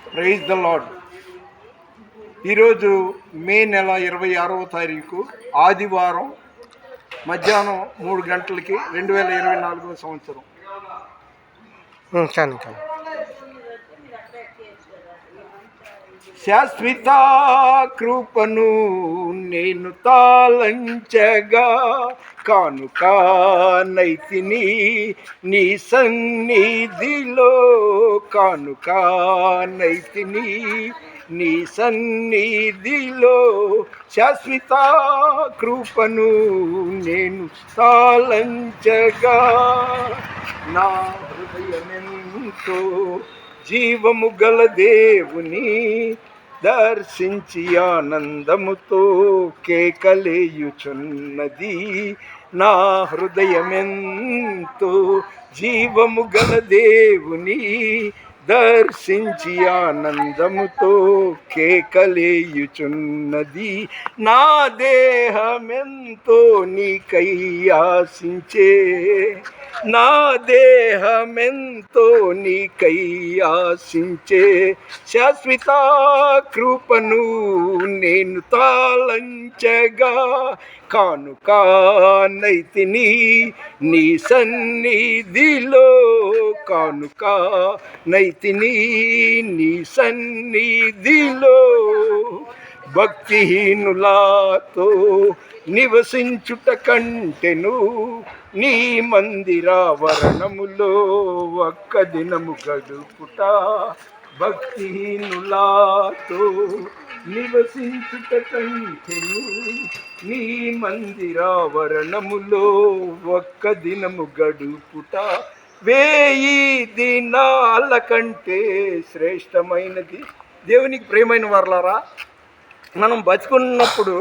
Praise the lord. ఈరోజు మే నెల 26వ తారీఖు ఆదివారం మధ్యాహ్నం 3 గంటలకి 2024 సంవత్సరం. శాశ్వత కృపను నేను తాళంచగా కానుకానైతిని నీ సన్నిధిలో, కానుకానైతిని నీ సన్నిధిలో. శాశ్వత కృపను నేను తాళంచగా నా హృదయమెంతో జీవము గల దేవుని దర్శించి ఆనందముతో కేకలేయుచున్నది. నా హృదయమెంతో జీవము గల దేవుని దర్శించి ఆనందముతో కేకలేయుచున్నది. నా దేహమెంతో నీకై ఆశించే, నా దేహమెంతో నీకై ఆశించే. శాశ్వత కృపను నేను తాళంచగా కానుకానైతిని నీ సన్నిధిలో, కానుకానైతిని నీ సన్నిధిలో. భక్తిహీనులతో నివసించుట కంటెను నీ మందిరావరణములో ఒక్క దినము గడుపుట. భక్తిహీనులతో నివసించుట కంటెను నీ మందిరావరణములో ఒక్క దినము గడుపుట. 1000 దినాల కంటే శ్రేష్టమైనది. దేవునికి ప్రియమైన వారలారా, మనం బతుకున్నప్పుడు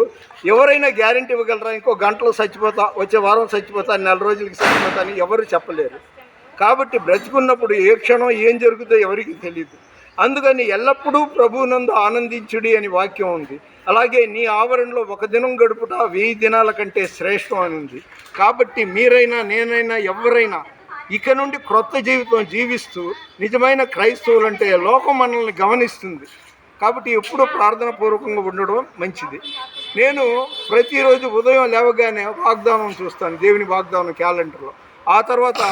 ఎవరైనా గ్యారెంటీ ఇవ్వగలరా? ఇంకో గంటలో చచ్చిపోతా, వచ్చే వారం చచ్చిపోతా, 4 రోజులకి చచ్చిపోతా అని ఎవరు చెప్పలేరు. కాబట్టి బ్రతుకున్నప్పుడు ఏ క్షణం ఏం జరుగుతుందో ఎవరికి తెలియదు. అందుకని ఎల్లప్పుడూ ప్రభువునందు ఆనందించుడి అని వాక్యం ఉంది. అలాగే నీ ఆవరణలో ఒక దినం గడుపుట 1000 దినాల కంటే శ్రేష్టం అని ఉంది. కాబట్టి మీరైనా నేనైనా ఎవరైనా ఇక నుండి క్రొత్త జీవితం జీవిస్తూ నిజమైన క్రైస్తవులంటే లోకం మనల్ని గమనిస్తుంది. కాబట్టి ఎప్పుడూ ప్రార్థన పూర్వకంగా ఉండడం మంచిది. నేను ప్రతిరోజు ఉదయం లేవగానే వాగ్దానం చూస్తాను, దేవుని వాగ్దానం క్యాలెండర్లో. ఆ తర్వాత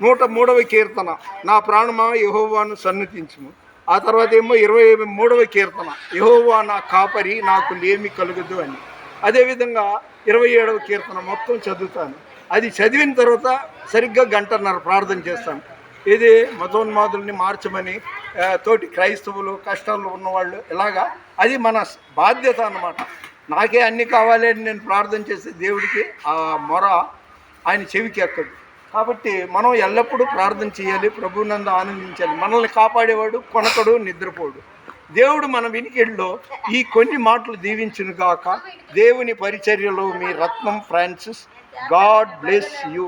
103వ కీర్తన, నా ప్రాణమా యెహోవాను సన్నుతించుము. ఆ తర్వాత ఏమో 23వ కీర్తన, యెహోవా నా కాపరి నాకు లేమి కలుగదు అని. అదేవిధంగా 27వ కీర్తన మొత్తం చదువుతాను. అది చదివిన తర్వాత సరిగ్గా 1.5 గంటన్నర ప్రార్థన చేస్తాను. ఇది మతోన్మాదుల్ని మార్చమని, తోటి క్రైస్తవులు, కష్టాల్లో ఉన్నవాళ్ళు, ఇలాగా అది మన బాధ్యత అన్నమాట. నాకే అన్నీ కావాలి అని నేను ప్రార్థన చేస్తే దేవుడికి ఆ మొర ఆయన చెవికి ఎక్కదు. కాబట్టి మనం ఎల్లప్పుడూ ప్రార్థన చేయాలి, ప్రభువునందు ఆనందించాలి. మనల్ని కాపాడేవాడు కొనకడు, నిద్రపోడు. దేవుడు మన వినికిడిలో ఈ కొన్ని మాటలు దీవించును గాక. దేవుని పరిచర్యలో మీ రత్నం ఫ్రాన్సిస్. God bless you.